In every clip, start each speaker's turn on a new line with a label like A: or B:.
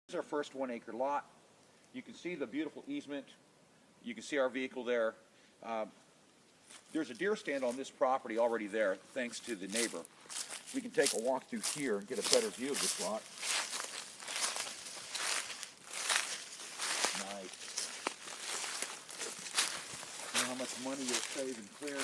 A: This is our first 1 acre lot. You can see the beautiful easement. You can see our vehicle there. There's a deer stand on this property already there, thanks to the neighbor. We can take a walk through here and get a better view of this lot. Nice. You know how much money you'll save in clearing.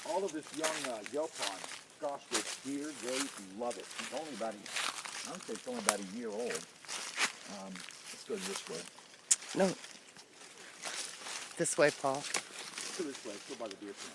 A: All of this young yelpon, gosh, this deer, they love it. It's only about I would say it's only about a year old. Let's go this way.
B: No. This way, Paul.
A: Let's go this way. Let's go by the deer stand.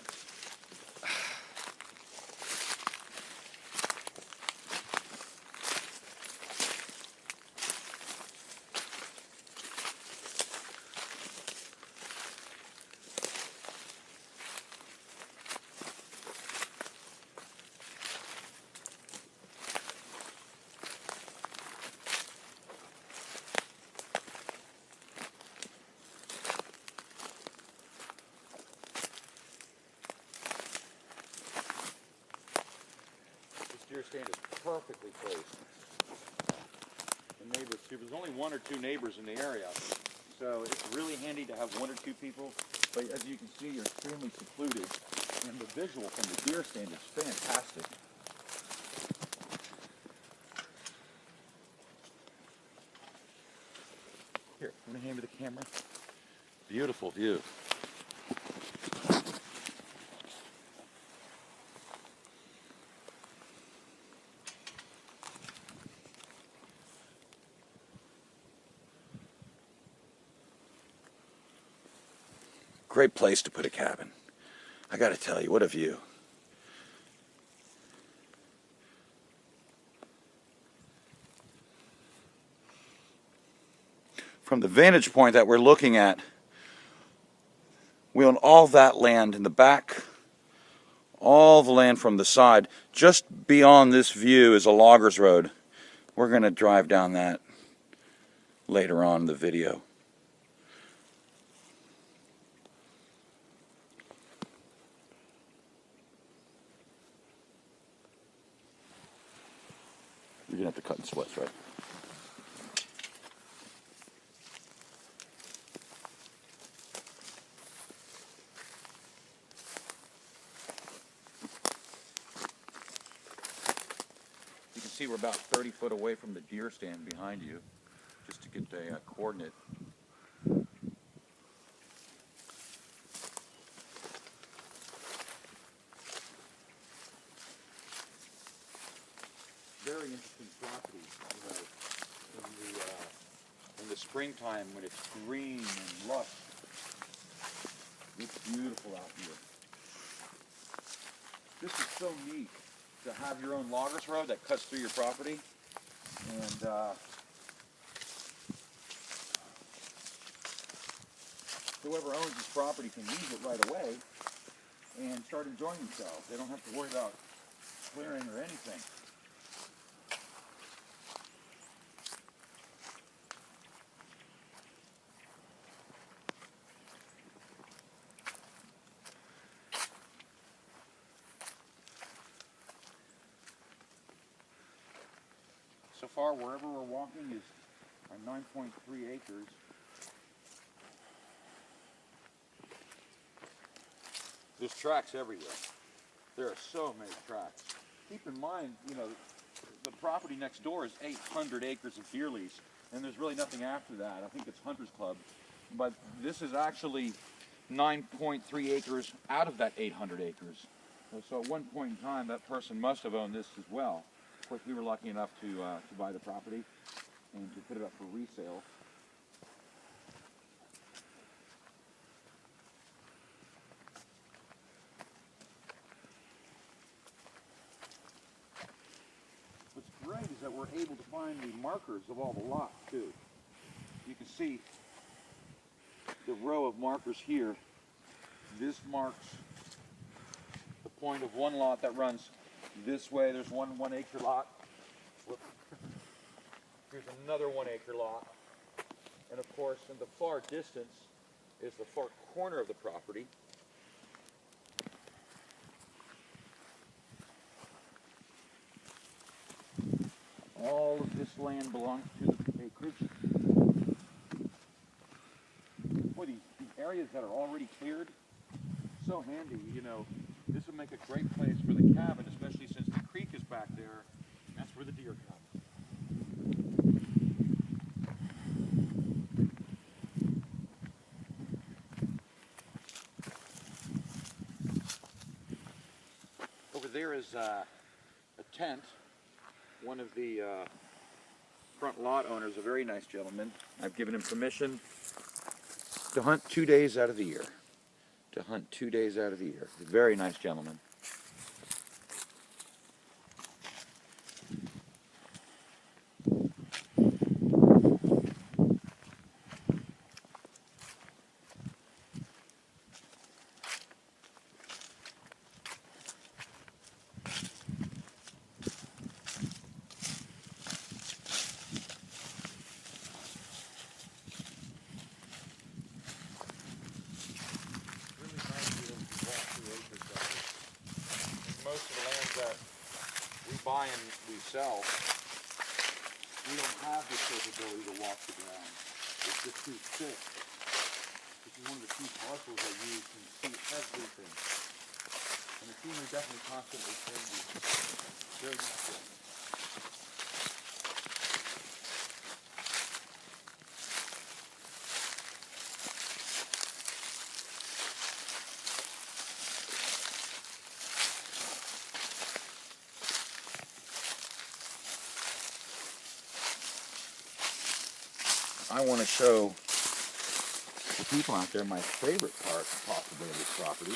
A: Deer stand is perfectly placed. The neighbors too. There's only 1 or 2 neighbors in the area, so it's really handy to have 1 or 2 people. But as you can see, you're extremely secluded, and the visual from the deer stand is fantastic. Here, want to hand me the camera? Beautiful view. Great place to put a cabin. I got to tell you, what a view. From the vantage point that we're looking at, we own all that land in the back, all the land from the side. Just beyond this view is a loggers road. We're going to drive down that later on in the video. You're going to have to cut and splits, right? You can see we're about 30 foot away from the deer stand behind you, just to get the coordinate. Very interesting property, in the springtime when it's green and lush. It's beautiful out here. This is so neat to have your own loggers road that cuts through your property, and whoever owns this property can use it right away and start enjoying themselves. They don't have to worry about clearing or anything. So far, wherever we're walking is our 9.3 acres. There's tracks everywhere. There are so many tracks. Keep in mind, the property next door is 800 acres of deer lease, and there's really nothing after that. I think it's Hunters Club. But this is actually 9.3 acres out of that 800 acres. So at one point in time, that person must have owned this as well. Of course, we were lucky enough to buy the property and to put it up for resale. What's great is that we're able to find the markers of all the lots too. You can see the row of markers here. This marks the point of one lot that runs this way. There's one 1 acre lot. Here's another 1 acre lot. And of course, in the far distance is the far corner of the property. all of this land belongs to the acreage. Boy, these areas that are already cleared, so handy. You know, this would make a great place for the cabin, especially since the creek is back there. That's where the deer come. Over there is a tent. One of the front lot owners, a very nice gentleman. I've given him permission to hunt 2 days out of the year. To hunt 2 days out of the year. A very nice gentleman. Most of the lands that we buy and we sell, we don't have the capability to walk the ground. It's just too thick. This is one of the few parcels I use to see everything. And the scenery definitely constantly changes. Very natural. I want to show the people out there my favorite part, possibly, of this property.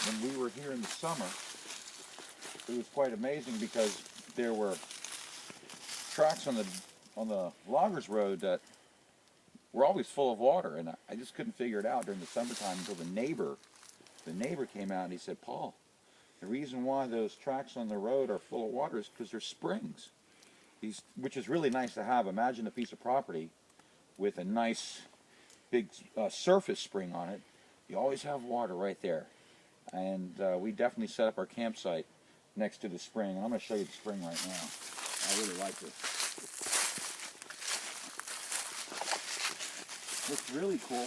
A: When we were here in the summer, it was quite amazing because there were tracks on the loggers road that were always full of water, and I just couldn't figure it out during the summertime until the neighbor came out and he said, "Paul, the reason why those tracks on the road are full of water is because they're springs." Which is really nice to have. Imagine a piece of property with a nice big surface spring on it. You always have water right there. And we definitely set up our campsite next to the spring. And I'm going to show you the spring right now. I really like this. What's really cool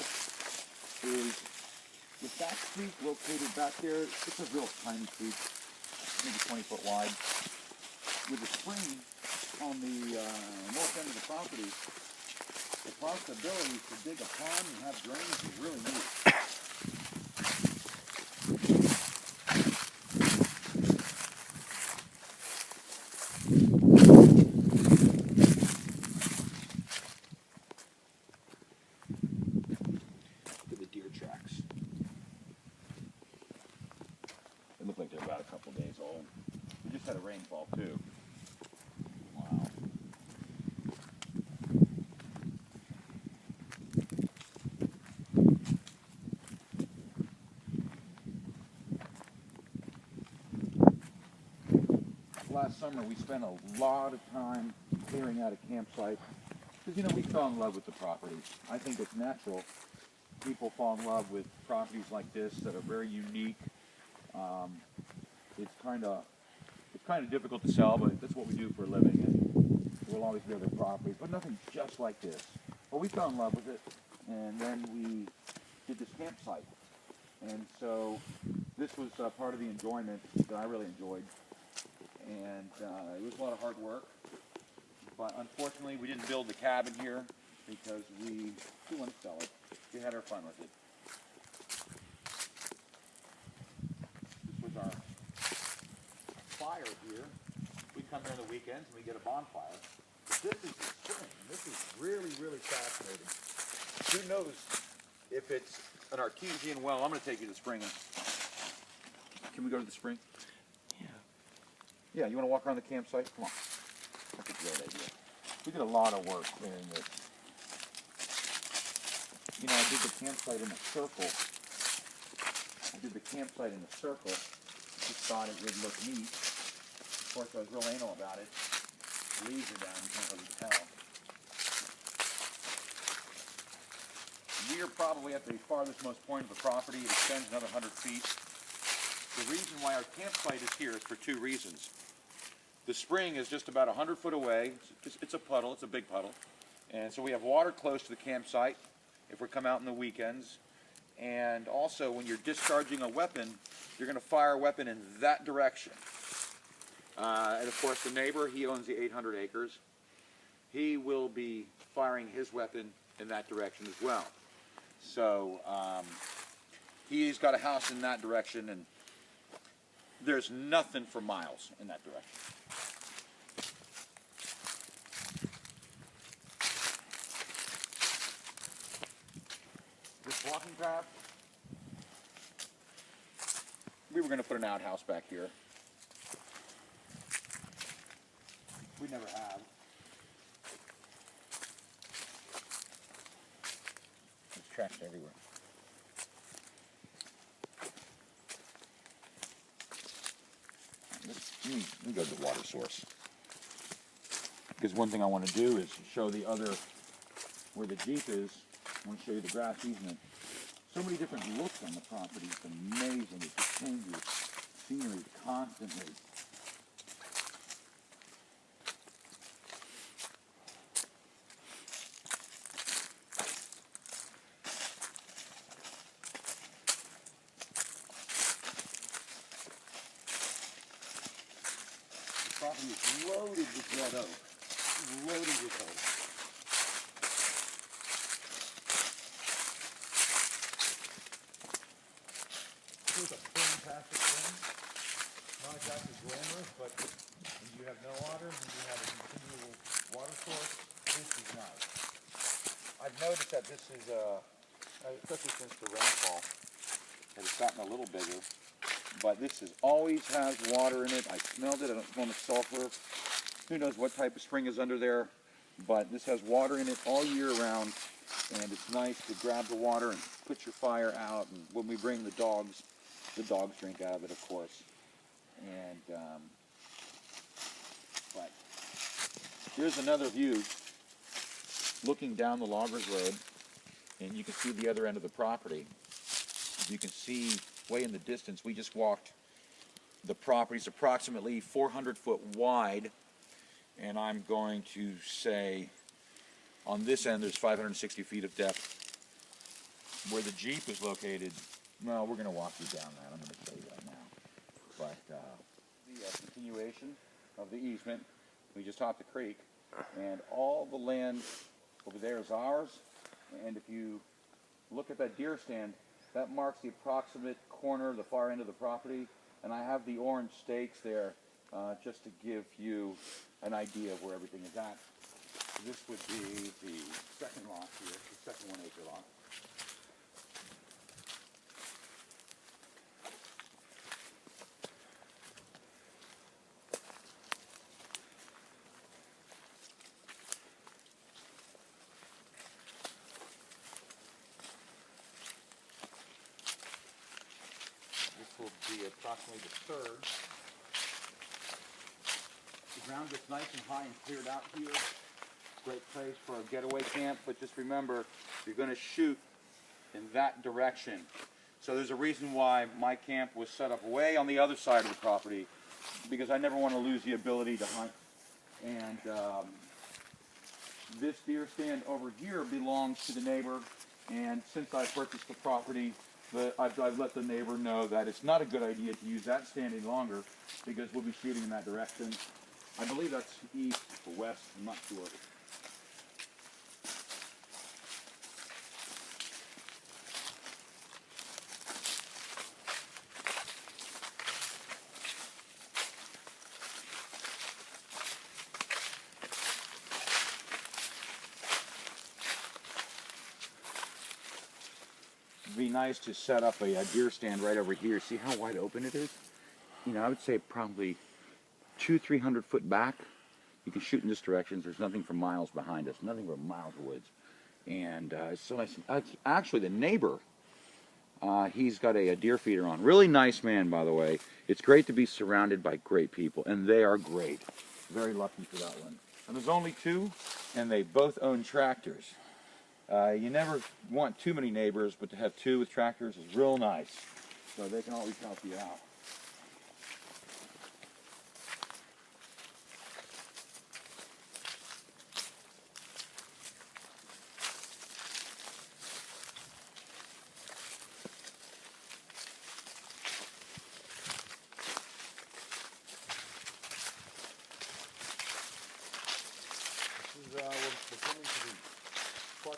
A: is with that creek located back there. It's a real tiny creek, maybe 20 foot wide. With the spring on the north end of the property, the possibility to dig a pond and have drainage is really neat. Look at the deer tracks. They look like they're about a couple days old. We just had a rainfall too. Wow. Last summer we spent a lot of time clearing out a campsite because, you know, we fell in love with the property. I think it's natural. People fall in love with properties like this that are very unique. It's kind of difficult to sell, but that's what we do for a living, and we'll always be other properties, but nothing just like this. Well, we fell in love with it, and then we did this campsite, and so this was part of the enjoyment that I really enjoyed, and it was a lot of hard work, but unfortunately we didn't build the cabin here because we wanted to sell it. We had our fun with it. This was our fire here. We come here on the weekends and we get a bonfire. But this is the spring. This is really, really fascinating. Who knows if it's an artesian well? I'm going to take you to the spring. Can we go to the spring?
B: Yeah.
A: Yeah, you want to walk around the campsite? Come on. That's a great idea. We did a lot of work clearing this. You know, I did the campsite in a circle. Just thought it would look neat. Of course, I was real anal about it. The leaves are down, you can't really tell. We are probably at the farthest most point of the property. It extends another 100 feet. The reason why our campsite is here is for two reasons. The spring is just about 100 foot away. It's a puddle, it's a big puddle. And so we have water close to the campsite if we come out on the weekends. And also when you're discharging a weapon, you're going to fire a weapon in that direction. And of course the neighbor, he owns the 800 acres. He will be firing his weapon in that direction as well. So he's got a house in that direction, and there's nothing for miles in that direction. This walking path, we were going to put an outhouse back here. We never have. There's tracks everywhere. Let me go to the water source. Because one thing I want to do is show the other, where the Jeep is, I want to show you the grass easement. So many different looks on the property. It's amazing. It just changes scenery constantly. The property is loaded with red oak. Loaded with oak.
C: Here's a fantastic thing. Not exactly glamorous, but when you have no water and you have a continual water source, this is nice.
A: I've noticed that this is, especially since the rainfall, that it's gotten a little bigger. But this always has water in it. I smelled it. I don't smell the sulfur. Who knows what type of spring is under there. But this has water in it all year round. And it's nice to grab the water and put your fire out. And when we bring the dogs drink out of it, of course. And, but here's another view looking down the Loggers Road. And you can see the other end of the property. You can see way in the distance, we just walked, the property's approximately 400 foot wide, and I'm going to say on this end there's 560 feet of depth. Where the Jeep is located, well, we're going to walk you down that. I'm going to show you that now. But the continuation of the easement, we just hopped the creek, and all the land over there is ours. And if you look at that deer stand, that marks the approximate corner, the far end of the property, and I have the orange stakes there just to give you an idea of where everything is at. This would be the second lot here, the second 1 acre lot. Will be approximately the third. The ground gets nice and high and cleared out here. Great place for a getaway camp, but just remember, you're going to shoot in that direction. So there's a reason why my camp was set up way on the other side of the property, because I never want to lose the ability to hunt. And this deer stand over here belongs to the neighbor, and since I purchased the property, I've let the neighbor know that it's not a good idea to use that stand any longer because we'll be shooting in that direction. I believe that's east or west, I'm not sure. It'd be nice to set up a deer stand right over here. See how wide open it is? You know, I would say probably 200-300 foot back. You can shoot in this direction. There's nothing for miles behind us, nothing for miles of woods. And it's so nice. Actually, the neighbor, he's got a deer feeder on. Really nice man, by the way. It's great to be surrounded by great people, and they are great. Very lucky for that one. And there's only two, and they both own tractors. You never want too many neighbors, but to have two with tractors is real nice. So they can always help you out.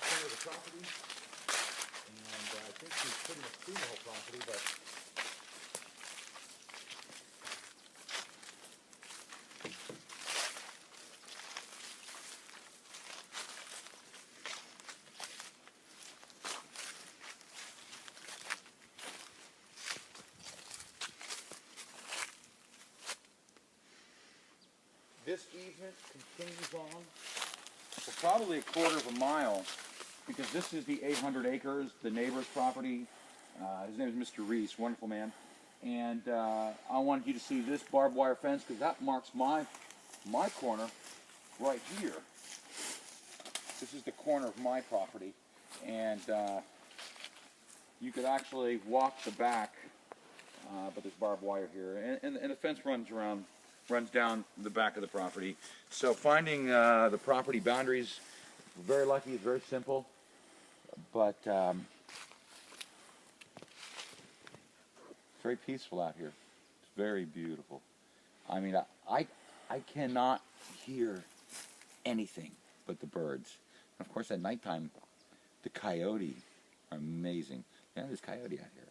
C: center of the property, and I think we've pretty much seen the whole property, but
A: this easement continues on for probably a quarter of a mile, because this is the 800 acres, the neighbor's property. His name is Mr. Reese, wonderful man. And I wanted you to see this barbed wire fence, because that marks my corner right here. This is the corner of my property, and you could actually walk the back, but there's barbed wire here, and the fence runs down the back of the property. So finding the property boundaries, we're very lucky. It's very simple, but it's very peaceful out here. It's very beautiful. I mean, I cannot hear anything but the birds. And of course, at nighttime, the coyote are amazing. Yeah, there's coyote out here.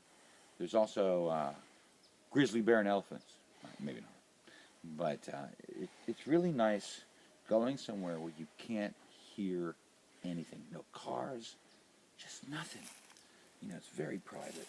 A: There's also grizzly bear and elephants. Maybe not. But it's really nice going somewhere where you can't hear anything. No cars, just nothing. You know, it's very private.